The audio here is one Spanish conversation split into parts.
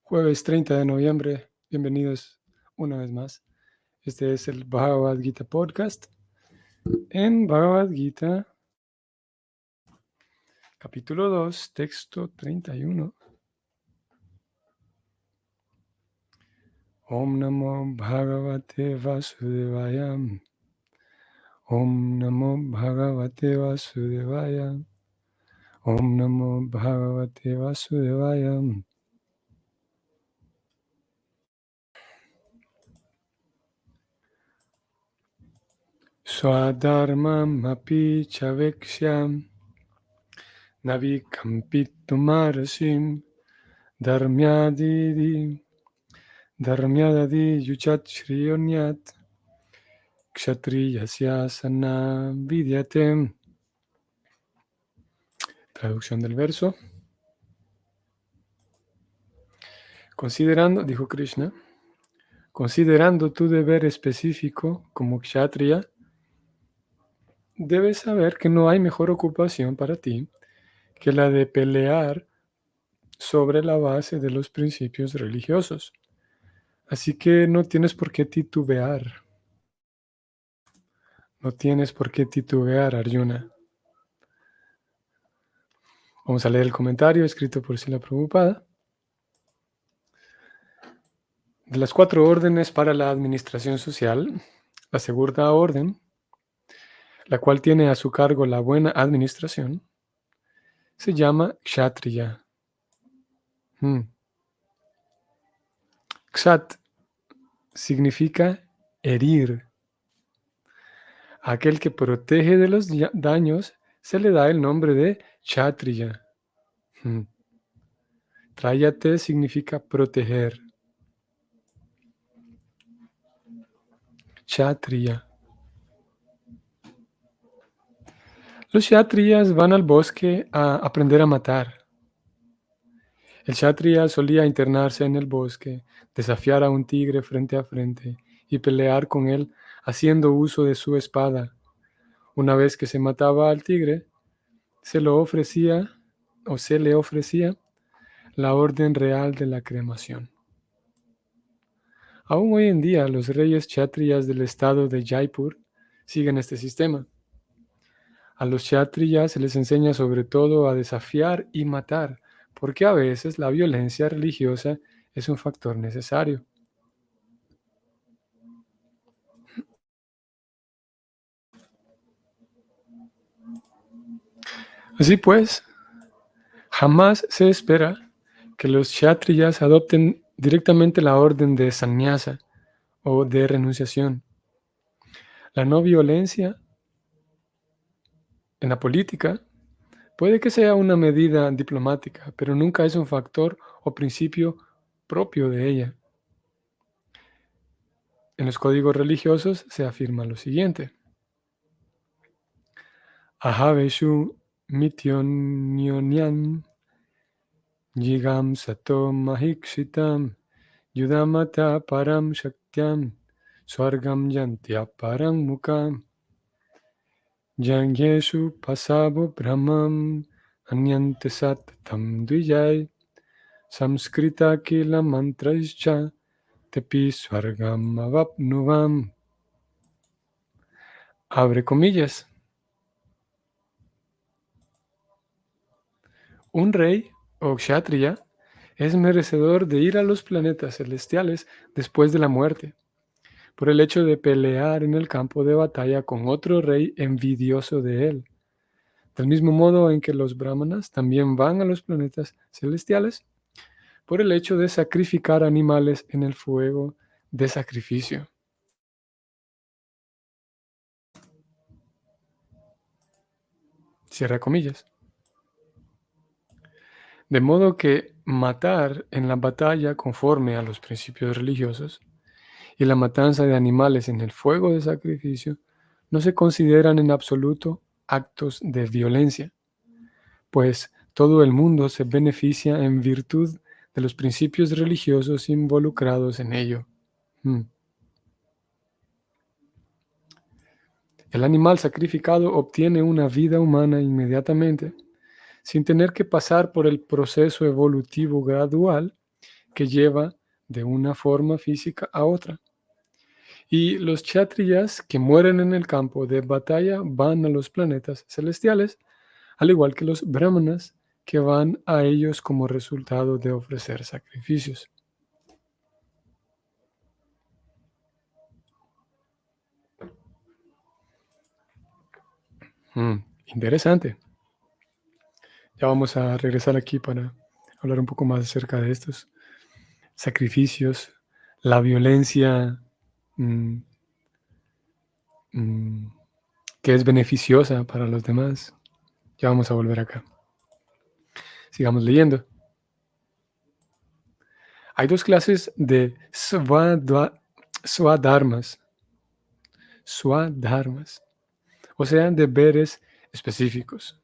Jueves 30 de noviembre, bienvenidos una vez más. Este es el Bhagavad Gita Podcast. En Bhagavad Gita, capítulo 2, texto 31. Om Namo Bhagavate Vasudevaya. Om Namo Bhagavate Vasudevaya. Om Namo Bhagavate Vasudevaya. Swadharmam api chavekshyam navikampitumarasim dharmyadidi yuchat shriyonyat kshatriyasya sana vidyate. Traducción del verso. Considerando, dijo Krishna, considerando tu deber específico como kshatriya, debes saber que no hay mejor ocupación para ti que la de pelear sobre la base de los principios religiosos. Así que no tienes por qué titubear. No tienes por qué titubear, Arjuna. Vamos a leer el comentario escrito por Srila Prabhupada. De las 4 órdenes para la administración social, la segunda orden, la cual tiene a su cargo la buena administración, se llama Kshatriya. Kshat significa herir. A aquel que protege de los daños se le da el nombre de Kshatriya. Trayate significa proteger. Kshatriya. Los kshatriyas van al bosque a aprender a matar. El kshatriya solía internarse en el bosque, desafiar a un tigre frente a frente y pelear con él haciendo uso de su espada. Una vez que se mataba al tigre, se le ofrecía la orden real de la cremación. Aún hoy en día, los reyes kshatriyas del estado de Jaipur siguen este sistema. A los kshatriyas se les enseña sobre todo a desafiar y matar, porque a veces la violencia religiosa es un factor necesario. Así pues, jamás se espera que los kshatriyas adopten directamente la orden de sannyasa o de renunciación. La no violencia en la política puede que sea una medida diplomática, pero nunca es un factor o principio propio de ella. En los códigos religiosos se afirma lo siguiente. Ahaveshu mityonyonyan yigam sato mahikshitam yudamata param shaktyam swargam yantya param mukam yangyeshu pasabo brahmam anyantesat tam dvijay samskrita kila mantraischa tepi swargam avapnuvam. Abre comillas. Un rey o kshatriya es merecedor de ir a los planetas celestiales después de la muerte, por el hecho de pelear en el campo de batalla con otro rey envidioso de él. Del mismo modo en que los brahmanas también van a los planetas celestiales, por el hecho de sacrificar animales en el fuego de sacrificio. Cierra comillas. De modo que matar en la batalla conforme a los principios religiosos y la matanza de animales en el fuego de sacrificio no se consideran en absoluto actos de violencia, pues todo el mundo se beneficia en virtud de los principios religiosos involucrados en ello. El animal sacrificado obtiene una vida humana inmediatamente, sin tener que pasar por el proceso evolutivo gradual que lleva de una forma física a otra. Y los kshatriyas que mueren en el campo de batalla van a los planetas celestiales, al igual que los brahmanas que van a ellos como resultado de ofrecer sacrificios. Interesante. Ya vamos a regresar aquí para hablar un poco más acerca de estos sacrificios, la violencia mm, mm, que es beneficiosa para los demás. Ya vamos a volver acá. Sigamos leyendo. Hay dos clases de swadharmas, o sea, deberes específicos.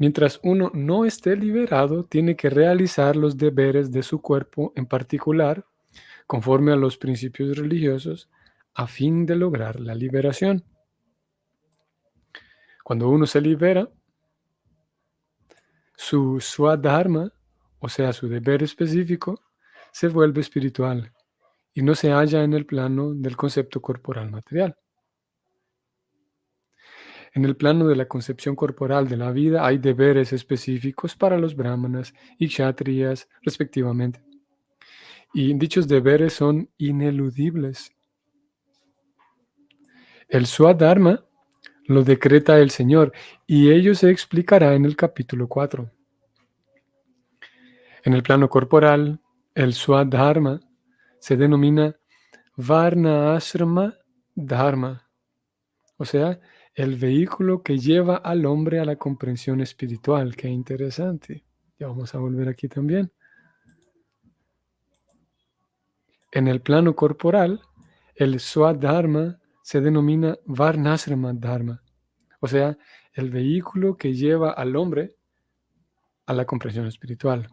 Mientras uno no esté liberado, tiene que realizar los deberes de su cuerpo en particular, conforme a los principios religiosos, a fin de lograr la liberación. Cuando uno se libera, su swadharma, o sea, su deber específico, se vuelve espiritual y no se halla en el plano del concepto corporal material. En el plano de la concepción corporal de la vida hay deberes específicos para los brahmanas y kshatriyas, respectivamente. Y dichos deberes son ineludibles. El swadharma lo decreta el Señor y ello se explicará en el capítulo 4. En el plano corporal, el swadharma se denomina varna ashrama dharma, o sea, el vehículo que lleva al hombre a la comprensión espiritual. Qué interesante. Ya vamos a volver aquí también. En el plano corporal, el swadharma se denomina varnashrama dharma, o sea, el vehículo que lleva al hombre a la comprensión espiritual.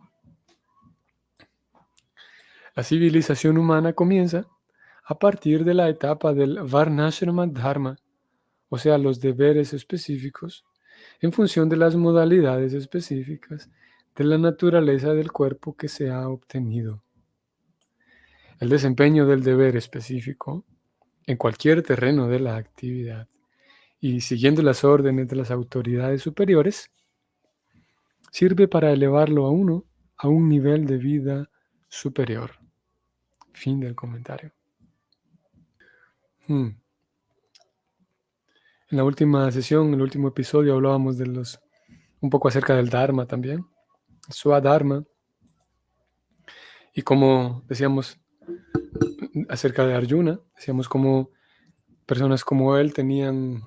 La civilización humana comienza a partir de la etapa del varnashrama dharma, o sea, los deberes específicos, en función de las modalidades específicas de la naturaleza del cuerpo que se ha obtenido. El desempeño del deber específico en cualquier terreno de la actividad y siguiendo las órdenes de las autoridades superiores, sirve para elevarlo a uno a un nivel de vida superior. Fin del comentario. En la última sesión, en el último episodio, hablábamos un poco acerca del Dharma también, el Swadharma, y como decíamos acerca de Arjuna, decíamos cómo personas como él tenían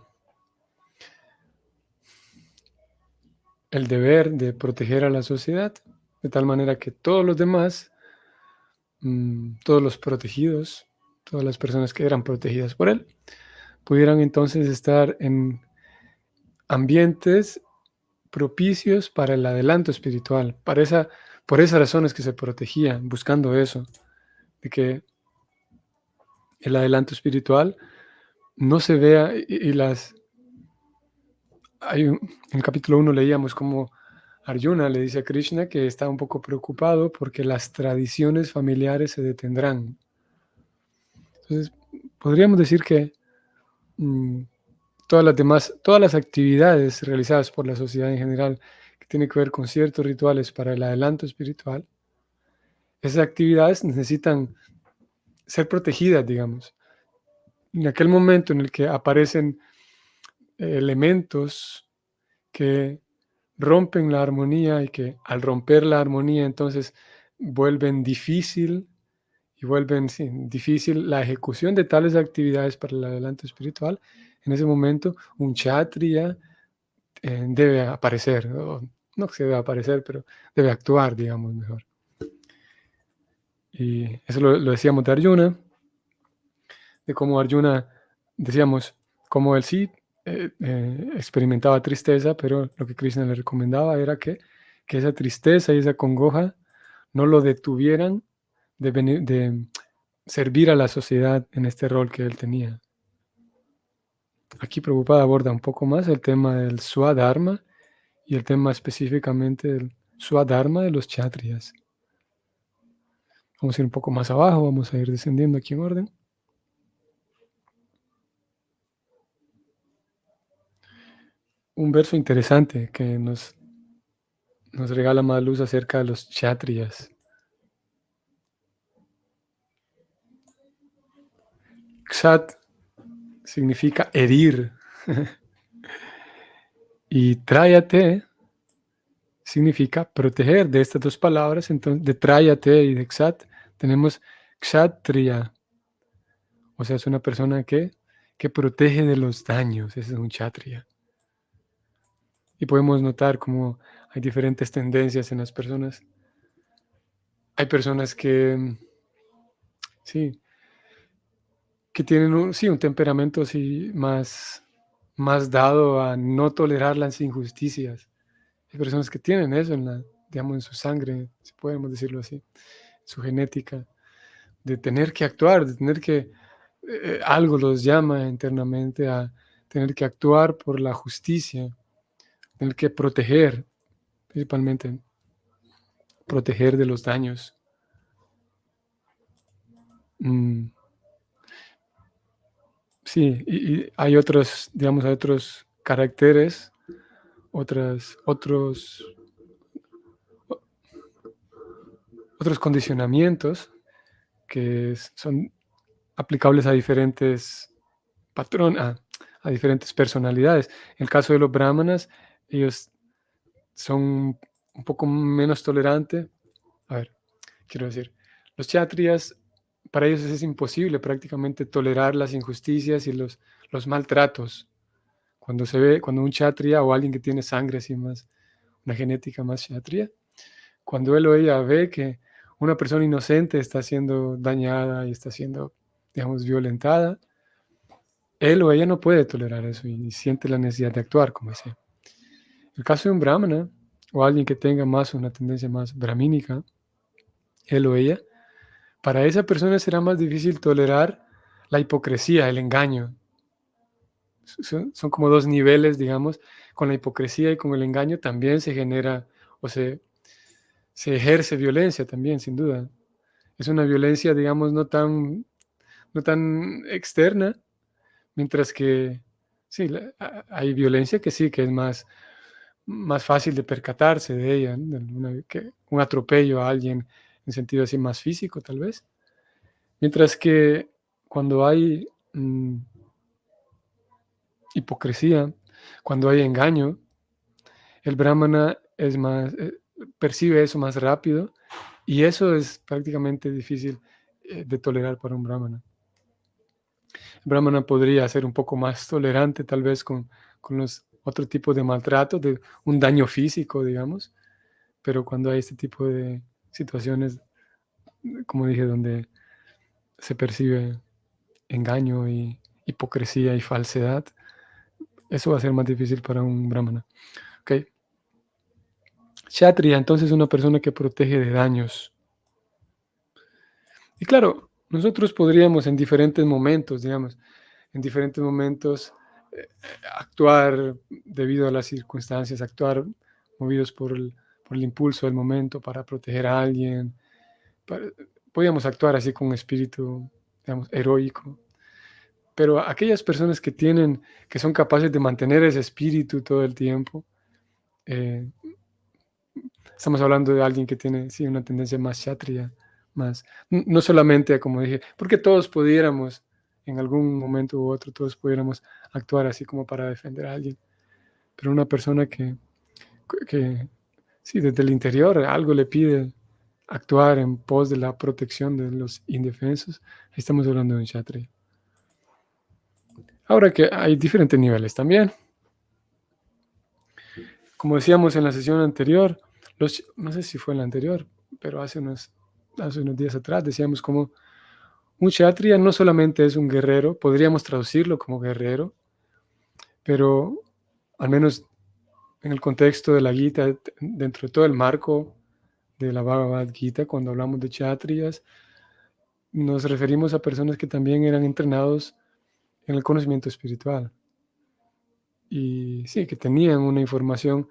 el deber de proteger a la sociedad, de tal manera que todos los demás, todos los protegidos, todas las personas que eran protegidas por él, pudieran entonces estar en ambientes propicios para el adelanto espiritual. Por esas razones que se protegían, buscando eso, de que el adelanto espiritual no se vea en el capítulo 1 leíamos cómo Arjuna le dice a Krishna que está un poco preocupado porque las tradiciones familiares se detendrán. Entonces, podríamos decir que todas las actividades realizadas por la sociedad en general que tienen que ver con ciertos rituales para el adelanto espiritual, esas actividades necesitan ser protegidas, digamos. En aquel momento en el que aparecen elementos que rompen la armonía y que al romper la armonía entonces vuelven difícil difícil la ejecución de tales actividades para el adelanto espiritual, en ese momento un kshatriya debe aparecer, no que se debe aparecer, pero debe actuar, digamos, mejor. Y eso lo decíamos de Arjuna, de cómo Arjuna, decíamos, como él sí experimentaba tristeza, pero lo que Krishna le recomendaba era que esa tristeza y esa congoja no lo detuvieran de servir a la sociedad en este rol que él tenía. Aquí Prabhupada aborda un poco más el tema del Swadharma y el tema específicamente del Swadharma de los Kshatriyas. Vamos a ir un poco más abajo, vamos a ir descendiendo aquí en orden. Un verso interesante que nos regala más luz acerca de los kshatriyas. Kshat significa herir y tráyate significa proteger. De estas dos palabras, entonces, de tráyate y de ksat, tenemos kshatriya, o sea, es una persona que protege de los daños, ese es un kshatriya. Y podemos notar cómo hay diferentes tendencias en las personas. Hay personas que, sí, que tienen un temperamento así más dado a no tolerar las injusticias. Hay personas que tienen eso digamos, en su sangre, si podemos decirlo así, su genética, de tener que actuar, de tener que, algo los llama internamente a tener que actuar por la justicia, tener que proteger, principalmente, proteger de los daños. Mm, sí, y hay otros, digamos, hay otros caracteres, otros condicionamientos que son aplicables a diferentes a diferentes personalidades. En el caso de los brahmanas, ellos son un poco menos tolerantes. A ver, quiero decir, los kshatriyas, para ellos es imposible prácticamente tolerar las injusticias y los maltratos. Cuando un kshatriya o alguien que tiene sangre así más, una genética más kshatriya, cuando él o ella ve que una persona inocente está siendo dañada y está siendo, digamos, violentada, él o ella no puede tolerar eso y siente la necesidad de actuar, como dice. El caso de un brahmana o alguien que tenga más una tendencia más brahmínica, él o ella, para esa persona será más difícil tolerar la hipocresía, el engaño. Son como dos niveles, digamos. Con la hipocresía y con el engaño también se genera o se ejerce violencia también, sin duda. Es una violencia, digamos, no tan externa, mientras que sí, hay violencia que sí, que es más fácil de percatarse de ella, ¿no? Que un atropello a alguien en sentido así más físico, tal vez. Mientras que cuando hay hipocresía, cuando hay engaño, el brahmana percibe eso más rápido y eso es prácticamente difícil de tolerar para un brahmana. El brahmana podría ser un poco más tolerante tal vez con los otro tipo de maltrato, de un daño físico, digamos, pero cuando hay este tipo de situaciones, como dije, donde se percibe engaño y hipocresía y falsedad, eso va a ser más difícil para un brahmana. ¿Okay? Kshatriya, entonces, una persona que protege de daños. Y claro, nosotros podríamos en diferentes momentos, digamos, en diferentes momentos actuar debido a las circunstancias, actuar movidos por el impulso del momento para proteger a alguien. Para- Podríamos actuar así con un espíritu, digamos, heroico. Pero aquellas personas que son capaces de mantener ese espíritu todo el tiempo, eh, estamos hablando de alguien que tiene, sí, una tendencia más kshatriya, no solamente, como dije, porque todos pudiéramos, en algún momento u otro, todos pudiéramos actuar así como para defender a alguien, pero una persona que sí, desde el interior algo le pide actuar en pos de la protección de los indefensos, ahí estamos hablando de un kshatriya. Ahora que hay diferentes niveles también. Como decíamos en la sesión anterior, no sé si fue en la anterior, pero hace unos días atrás decíamos como un kshatriya no solamente es un guerrero, podríamos traducirlo como guerrero, pero al menos en el contexto de la Gita, dentro de todo el marco de la Bhagavad Gita, cuando hablamos de kshatriyas, nos referimos a personas que también eran entrenados en el conocimiento espiritual y sí, que tenían una información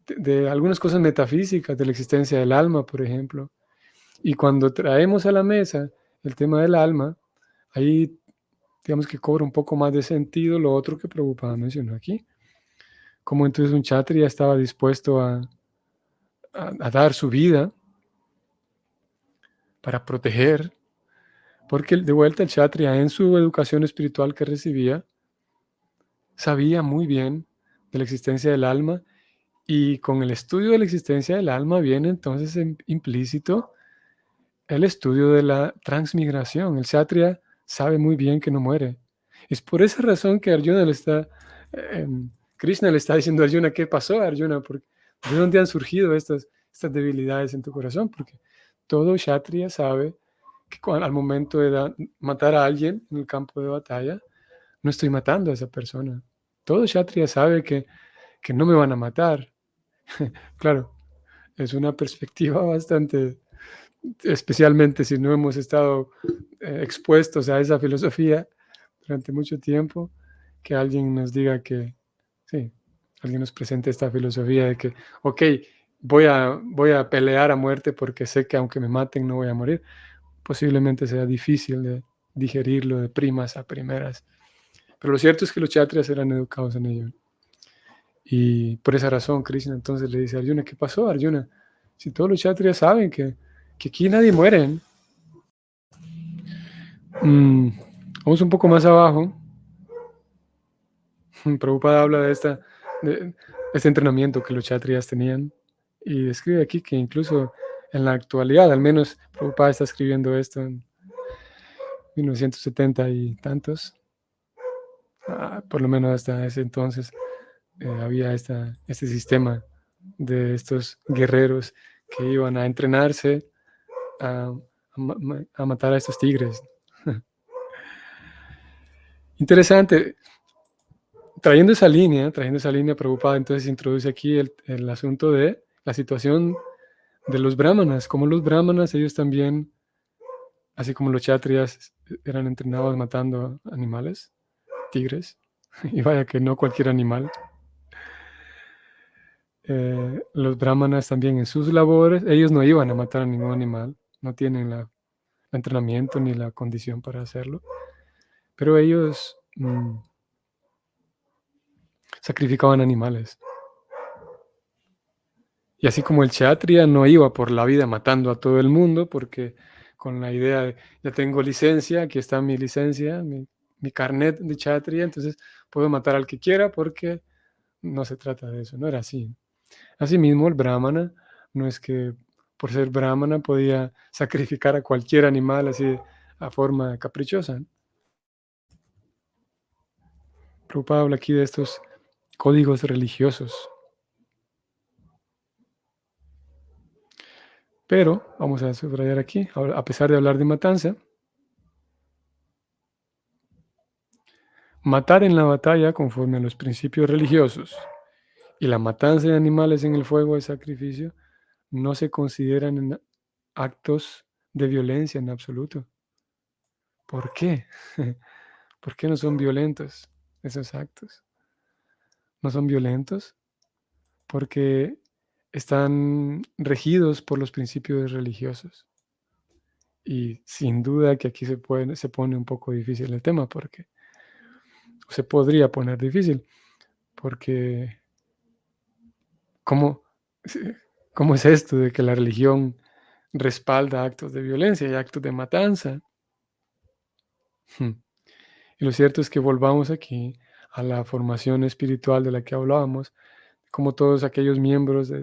de algunas cosas metafísicas de la existencia del alma, por ejemplo, Y cuando traemos a la mesa el tema del alma, ahí digamos que cobra un poco más de sentido lo otro que Prabhupada mencionó aquí. Como entonces un Kshatriya estaba dispuesto a dar su vida para proteger, porque de vuelta el Kshatriya en su educación espiritual que recibía, sabía muy bien de la existencia del alma, y con el estudio de la existencia del alma viene entonces implícito el estudio de la transmigración. El Kshatriya sabe muy bien que no muere. Es por esa razón que Arjuna le está, Krishna le está diciendo a Arjuna: ¿qué pasó, Arjuna? ¿De dónde han surgido estas debilidades en tu corazón? Porque todo Kshatriya sabe que al momento de matar a alguien en el campo de batalla, no estoy matando a esa persona. Todo Kshatriya sabe que no me van a matar. Claro, es una perspectiva bastante, especialmente si no hemos estado expuestos a esa filosofía durante mucho tiempo, que alguien nos diga que, sí, alguien nos presente esta filosofía de que, ok, voy a pelear a muerte porque sé que aunque me maten no voy a morir. Posiblemente sea difícil de digerirlo de primas a primeras. Pero lo cierto es que los kshatriyas eran educados en ello. Y por esa razón, Krishna entonces le dice a Arjuna: ¿qué pasó, Arjuna? Si todos los kshatriyas saben que aquí nadie muere. Mm, Vamos un poco más abajo. Prabhupada habla de este entrenamiento que los kshatriyas tenían y describe aquí que incluso en la actualidad, al menos Prabhupada está escribiendo esto en 1970 y tantos, por lo menos hasta ese entonces, había este sistema de estos guerreros que iban a entrenarse a, a matar a estos tigres. Interesante. Trayendo esa línea preocupada, entonces introduce aquí el asunto de la situación de los brahmanas. Como los brahmanas, ellos también, así como los kshatriyas, eran entrenados matando animales, tigres, y vaya que no cualquier animal. Los brahmanas también en sus labores, ellos no iban a matar a ningún animal, no tienen el entrenamiento ni la condición para hacerlo, pero ellos sacrificaban animales. Y así como el kshatriya no iba por la vida matando a todo el mundo, porque con la idea de, ya tengo licencia, aquí está mi licencia, mi carnet de kshatriya, entonces puedo matar al que quiera porque no se trata de eso, no era así. Asimismo, el brahmana no es que por ser brahmana podía sacrificar a cualquier animal así a forma caprichosa. Prabhupada habla aquí de estos códigos religiosos. Pero, vamos a subrayar aquí, a pesar de hablar de matanza, matar en la batalla conforme a los principios religiosos y la matanza de animales en el fuego de sacrificio no se consideran actos de violencia en absoluto. ¿Por qué? ¿Por qué no son violentos esos actos? No son violentos porque están regidos por los principios religiosos. Y sin duda que aquí se pone un poco difícil el tema, porque se podría poner difícil, porque ¿cómo, cómo es esto de que la religión respalda actos de violencia y actos de matanza? Hmm. Y lo cierto es que volvamos aquí a la formación espiritual de la que hablábamos, como todos aquellos miembros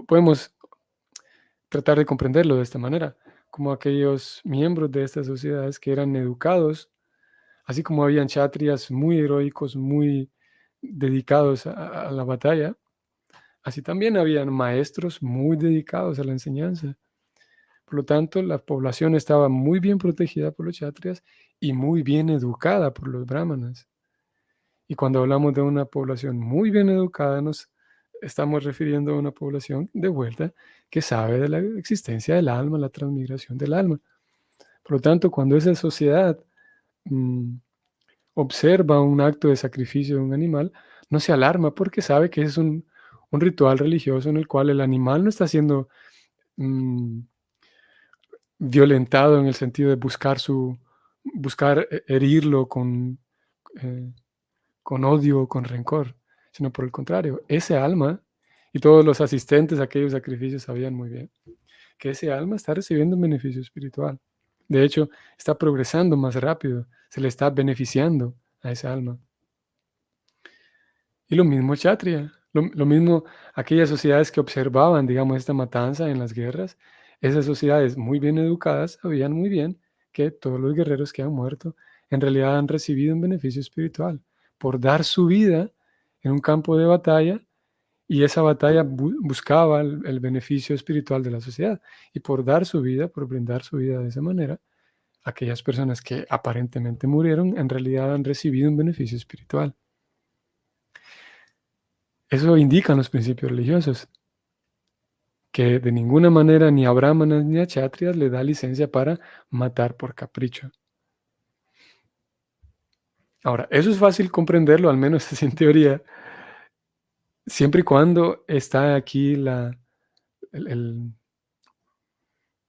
podemos tratar de comprenderlo de esta manera, como aquellos miembros de estas sociedades que eran educados, así como habían kshatriyas muy heroicos, muy dedicados a la batalla, así también habían maestros muy dedicados a la enseñanza. Por lo tanto, la población estaba muy bien protegida por los kshatriyas y muy bien educada por los brahmanas. Y cuando hablamos de una población muy bien educada, nos estamos refiriendo a una población de vuelta que sabe de la existencia del alma, la transmigración del alma. Por lo tanto, cuando esa sociedad observa un acto de sacrificio de un animal, no se alarma porque sabe que es un ritual religioso en el cual el animal no está siendo violentado en el sentido de buscar herirlo eh, con odio o con rencor, sino por el contrario, ese alma, y todos los asistentes a aquellos sacrificios sabían muy bien que ese alma está recibiendo un beneficio espiritual. De hecho, está progresando más rápido, se le está beneficiando a esa alma. Y lo mismo Kshatriya, lo mismo aquellas sociedades que observaban, digamos, esta matanza en las guerras, esas sociedades muy bien educadas sabían muy bien que todos los guerreros que han muerto en realidad han recibido un beneficio espiritual por dar su vida en un campo de batalla, y esa batalla buscaba el beneficio espiritual de la sociedad. Y por dar su vida, por brindar su vida de esa manera, aquellas personas que aparentemente murieron en realidad han recibido un beneficio espiritual. Eso indican los principios religiosos, que de ninguna manera ni a brahmanas ni a kshatriyas le da licencia para matar por capricho. Ahora, eso es fácil comprenderlo, al menos es en teoría, siempre y cuando está aquí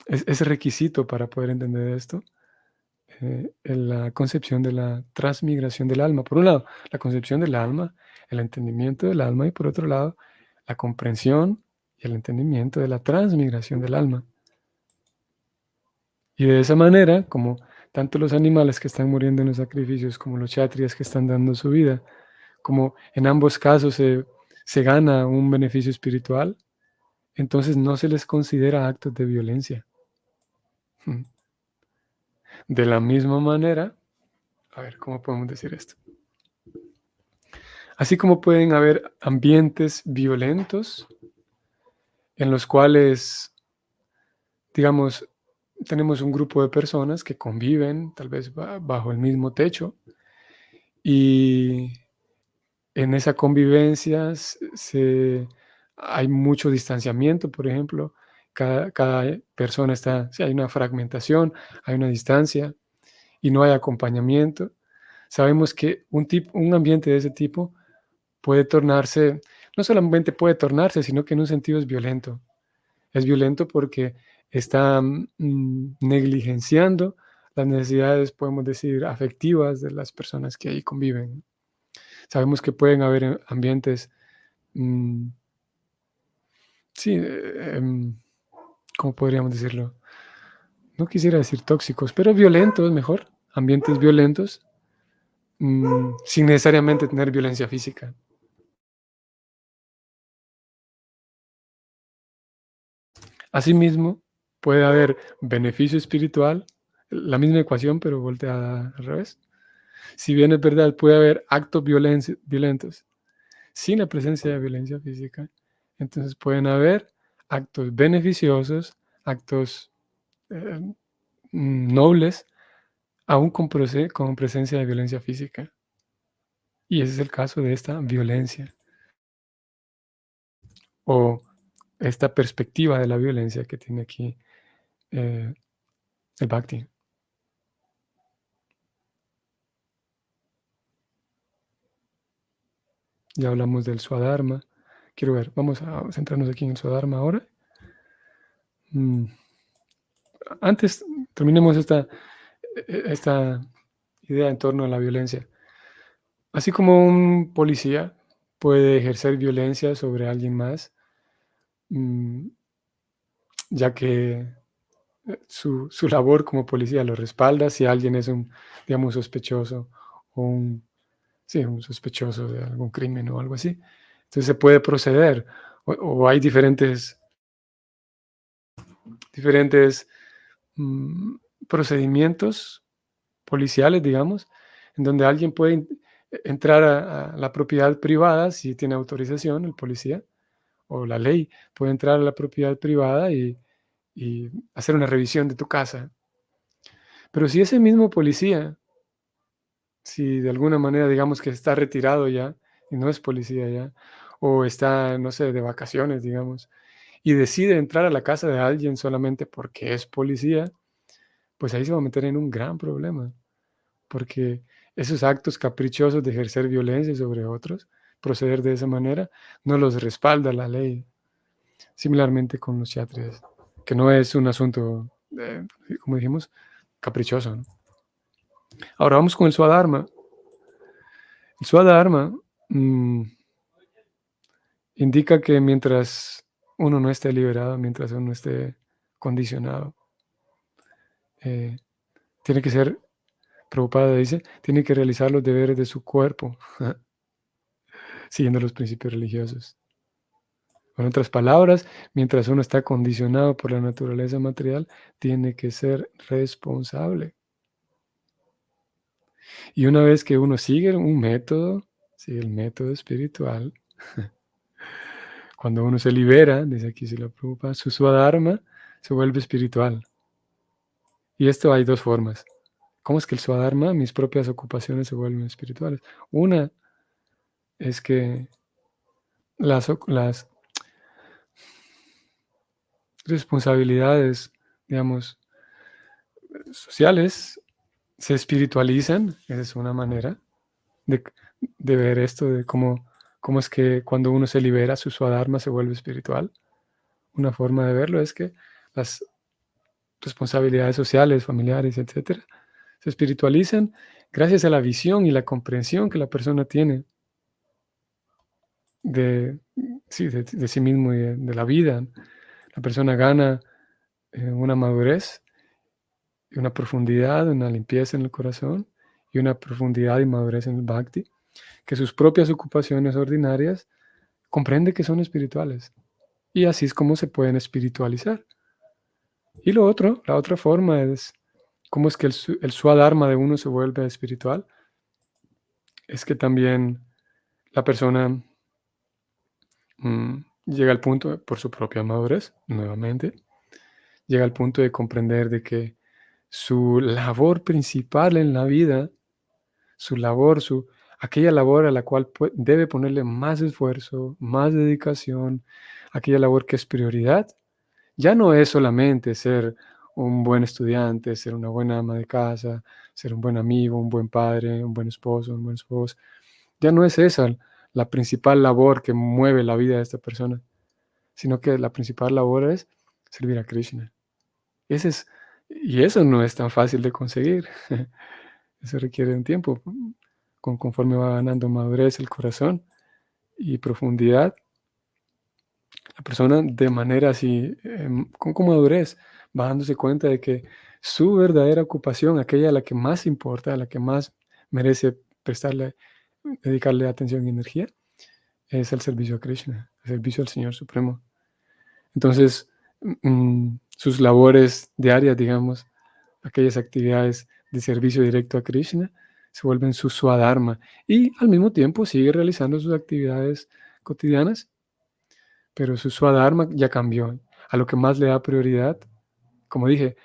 ese requisito para poder entender esto, en la concepción de la transmigración del alma. Por un lado, la concepción del alma, el entendimiento del alma, y por otro lado, la comprensión y el entendimiento de la transmigración del alma. Y de esa manera, como tanto los animales que están muriendo en los sacrificios, como los kshatriyas que están dando su vida, como en ambos casos se gana un beneficio espiritual, entonces no se les considera actos de violencia. De la misma manera, a ver, ¿cómo podemos decir esto? Así como pueden haber ambientes violentos en los cuales, digamos, tenemos un grupo de personas que conviven tal vez bajo el mismo techo, y en esa convivencia hay mucho distanciamiento, por ejemplo. Cada persona está, si hay una fragmentación, hay una distancia y no hay acompañamiento. Sabemos que un ambiente de ese tipo puede tornarse, no solamente puede tornarse, sino que en un sentido es violento. Es violento porque está negligenciando las necesidades, podemos decir, afectivas de las personas que ahí conviven. Sabemos que pueden haber ambientes, mm, sí, ¿cómo podríamos decirlo? No quisiera decir tóxicos, pero violentos, mejor. Ambientes violentos, sin necesariamente tener violencia física. Asimismo, puede haber beneficio espiritual, la misma ecuación, pero volteada al revés. Si bien es verdad, puede haber actos violentos sin la presencia de violencia física, entonces pueden haber actos beneficiosos, actos eh, nobles, aún con presencia de violencia física. Y ese es el caso de esta violencia o esta perspectiva de la violencia que tiene aquí eh, el Bhakti. Ya hablamos del Swadharma. Quiero ver, vamos a centrarnos aquí en el Swadharma ahora. Antes, terminemos esta idea en torno a la violencia. Así como un policía puede ejercer violencia sobre alguien más, mm, ya que su labor como policía lo respalda si alguien es digamos, sospechoso o sí, un sospechoso de algún crimen o algo así. Entonces se puede proceder o hay diferentes procedimientos policiales, digamos, en donde alguien puede entrar a la propiedad privada si tiene autorización, el policía o la ley puede entrar a la propiedad privada y hacer una revisión de tu casa. Pero si ese mismo policía, si de alguna manera digamos que está retirado ya y no es policía ya, o está, no sé, de vacaciones, digamos, y decide entrar a la casa de alguien solamente porque es policía, pues ahí se va a meter en un gran problema, porque esos actos caprichosos de ejercer violencia sobre otros, proceder de esa manera, no los respalda la ley. Similarmente con los kshatriyas, que no es un asunto como dijimos, caprichoso, ¿no? Ahora vamos con el Swadharma. El Swadharma indica que mientras uno no esté liberado, mientras uno esté condicionado, eh, tiene que ser, Prabhupada dice, tiene que realizar los deberes de su cuerpo, siguiendo los principios religiosos. Con otras palabras, mientras uno está condicionado por la naturaleza material, tiene que ser responsable. Y una vez que uno sigue un método, sigue el método espiritual, cuando uno se libera, dice aquí Srila Prabhupada, su Swadharma se vuelve espiritual. Y esto hay dos formas. ¿Cómo es que el Swadharma, mis propias ocupaciones se vuelven espirituales? Una es que las responsabilidades, digamos, sociales se espiritualizan. Esa es una manera de, de ver esto, de cómo es que cuando uno se libera, su Swadharma se vuelve espiritual. Una forma de verlo es que las responsabilidades sociales, familiares, etcétera, se espiritualizan gracias a la visión y la comprensión que la persona tiene de, sí, de sí mismo y de la vida. La persona gana una madurez y una profundidad, una limpieza en el corazón y una profundidad y madurez en el bhakti, que sus propias ocupaciones ordinarias comprende que son espirituales. Y así es como se pueden espiritualizar. Y lo otro, la otra forma es cómo es que el swadharma de uno se vuelve espiritual. Es que también la persona llega al punto, por su propia madurez, nuevamente, llega al punto de comprender de que su labor principal en la vida, su labor, aquella labor a la cual debe ponerle más esfuerzo, más dedicación, aquella labor que es prioridad, ya no es solamente ser un buen estudiante, ser una buena ama de casa, ser un buen amigo, un buen padre, un buen esposo, un buen esposo. Ya no es esa la principal labor que mueve la vida de esta persona, sino que la principal labor es servir a Krishna. Ese es, y eso no es tan fácil de conseguir. Eso requiere un tiempo. Conforme va ganando madurez el corazón y profundidad, la persona de manera así, con madurez, va dándose cuenta de que su verdadera ocupación, aquella a la que más importa, a la que más merece dedicarle atención y energía, es el servicio a Krishna, el servicio al Señor Supremo. Entonces, sus labores diarias, digamos, aquellas actividades de servicio directo a Krishna, se vuelven su swadharma y al mismo tiempo sigue realizando sus actividades cotidianas, pero su swadharma ya cambió. A lo que más le da prioridad, como dije,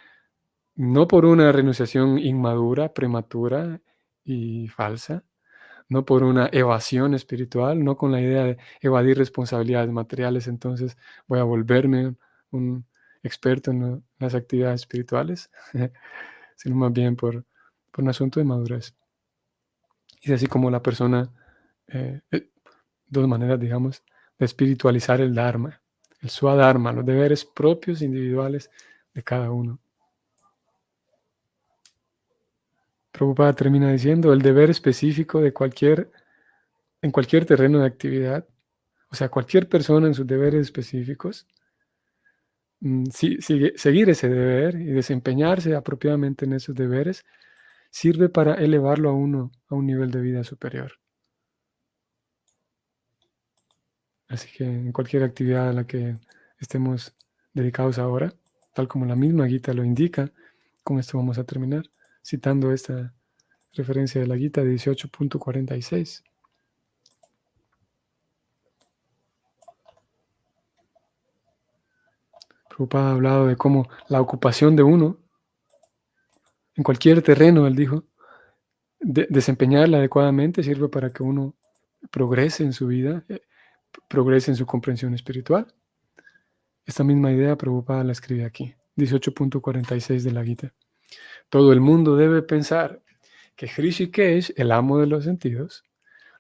no por una renunciación inmadura, prematura y falsa, no por una evasión espiritual, no con la idea de evadir responsabilidades materiales, entonces voy a volverme un experto en las actividades espirituales, sino más bien por un asunto de madurez. Y es así como la persona, dos maneras, digamos, de espiritualizar el Dharma, el Swadharma, los deberes propios individuales de cada uno. Prabhupada termina diciendo, el deber específico en cualquier terreno de actividad, o sea, cualquier persona en sus deberes específicos, seguir ese deber y desempeñarse apropiadamente en esos deberes, sirve para elevarlo a uno a un nivel de vida superior. Así que en cualquier actividad a la que estemos dedicados ahora, tal como la misma Gita lo indica, con esto vamos a terminar, citando esta referencia de la Gita 18.46. Prabhupada ha hablado de cómo la ocupación de uno, en cualquier terreno, él dijo, desempeñarla adecuadamente sirve para que uno progrese en su vida, progrese en su comprensión espiritual. Esta misma idea Prabhupada la escribe aquí, 18.46 de la Gita. Todo el mundo debe pensar que Hrishikesh, el amo de los sentidos,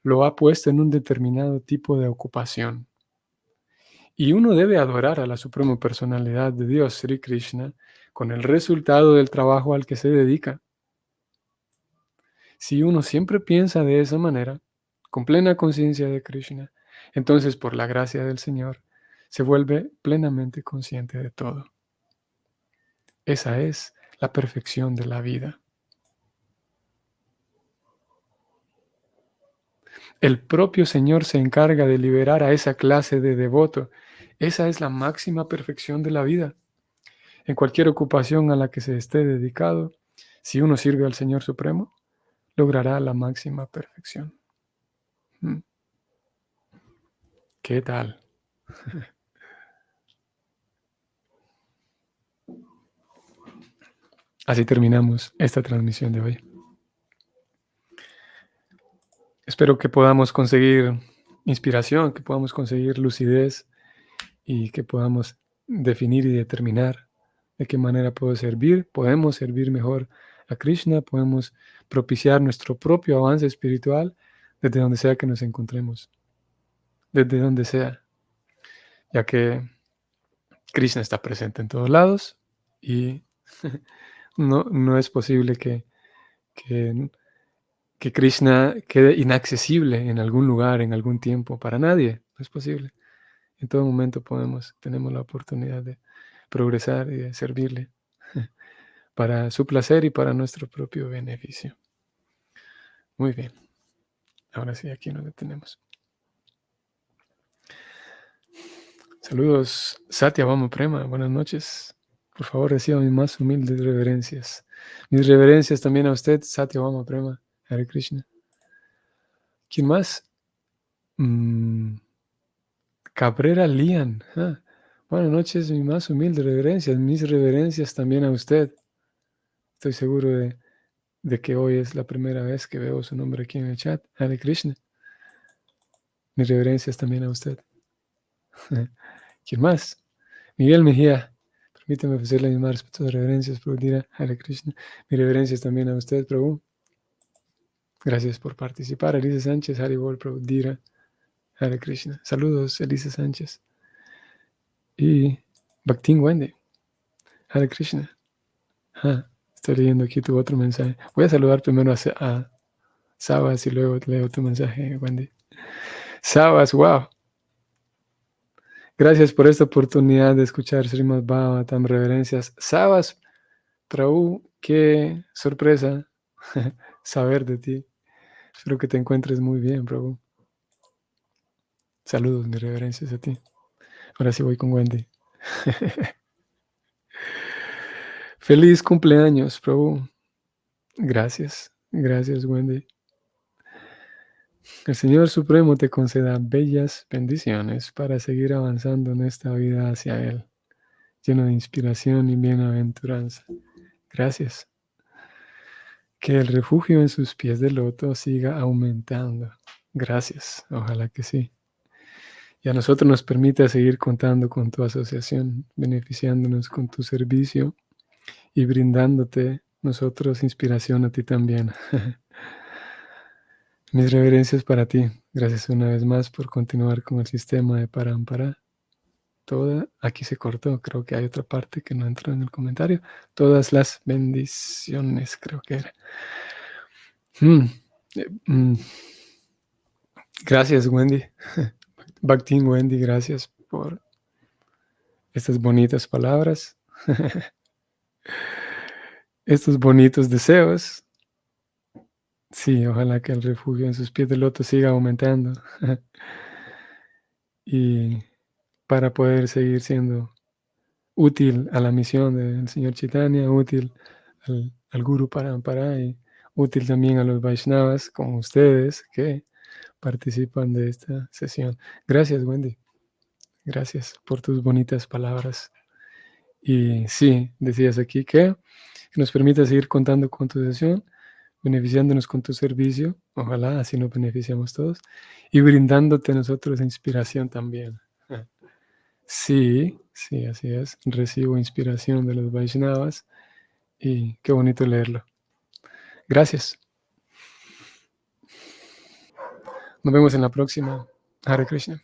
lo ha puesto en un determinado tipo de ocupación. Y uno debe adorar a la suprema personalidad de Dios, Sri Krishna, con el resultado del trabajo al que se dedica. Si uno siempre piensa de esa manera, con plena conciencia de Krishna, entonces por la gracia del Señor se vuelve plenamente consciente de todo. Esa es la perfección de la vida. El propio Señor se encarga de liberar a esa clase de devoto. Esa es la máxima perfección de la vida. En cualquier ocupación a la que se esté dedicado, si uno sirve al Señor Supremo, logrará la máxima perfección. ¿Qué tal? Así terminamos esta transmisión de hoy. Espero que podamos conseguir inspiración, que podamos conseguir lucidez y que podamos definir y determinar de qué manera podemos servir mejor a Krishna, podemos propiciar nuestro propio avance espiritual desde donde sea que nos encontremos, desde donde sea, ya que Krishna está presente en todos lados y no es posible que, que Krishna quede inaccesible en algún lugar, en algún tiempo, para nadie, no es posible. En todo momento tenemos la oportunidad de progresar y de servirle para su placer y para nuestro propio beneficio. Muy bien. Ahora sí, aquí nos detenemos. Saludos, Satya Vama Prema. Buenas noches. Por favor, reciba mis más humildes reverencias. Mis reverencias también a usted, Satya Vama Prema. Hare Krishna. ¿Quién más? Cabrera Lian. Buenas noches, mis más humildes reverencias. Mis reverencias también a usted. Estoy seguro de que hoy es la primera vez que veo su nombre aquí en el chat. Hare Krishna. Mis reverencias también a usted. ¿Quién más? Miguel Mejía. Permítame ofrecerle mis más respetuosas reverencias, Prabhu Dira. Hare Krishna. Mis reverencias también a usted, Prabhu. Gracias por participar. Elisa Sánchez, Hari Bol, Prabhu Dira. Hare Krishna. Saludos, Elisa Sánchez. Y Bhaktin Wendy. Hare Krishna. Estoy leyendo aquí tu otro mensaje. Voy a saludar primero a Sabas y luego leo tu mensaje, Wendy. Sabas, wow. Gracias por esta oportunidad de escuchar Srimad Bhagavatam, reverencias. Sabas, Prabhu, qué sorpresa saber de ti. Espero que te encuentres muy bien, Prabhu. Saludos, mis reverencias a ti. Ahora sí voy con Wendy. Feliz cumpleaños, Prabhu. Gracias, gracias, Wendy. El Señor Supremo te conceda bellas bendiciones para seguir avanzando en esta vida hacia Él, lleno de inspiración y bienaventuranza. Gracias. Que el refugio en sus pies de loto siga aumentando. Gracias, ojalá que sí. Y a nosotros nos permita seguir contando con tu asociación, beneficiándonos con tu servicio y brindándote nosotros inspiración a ti también. Mis reverencias para ti. Gracias una vez más por continuar con el sistema de Parampara. Aquí se cortó, creo que hay otra parte que no entró en el comentario. Todas las bendiciones, creo que era. Gracias, Wendy. Bhaktin Wendy, gracias por estas bonitas palabras, estos bonitos deseos. Sí, ojalá que el refugio en sus pies de loto siga aumentando y para poder seguir siendo útil a la misión del Señor Chaitanya, útil al Guru Parampara y útil también a los Vaishnavas como ustedes que participan de esta sesión. Gracias, Wendy. Gracias por tus bonitas palabras. Y sí, decías aquí que nos permita seguir contando con tu sesión, beneficiándonos con tu servicio, ojalá así nos beneficiamos todos, y brindándote a nosotros inspiración también. Sí, sí, así es. Recibo inspiración de los Vaishnavas y qué bonito leerlo. Gracias. Nos vemos en la próxima. Hare Krishna.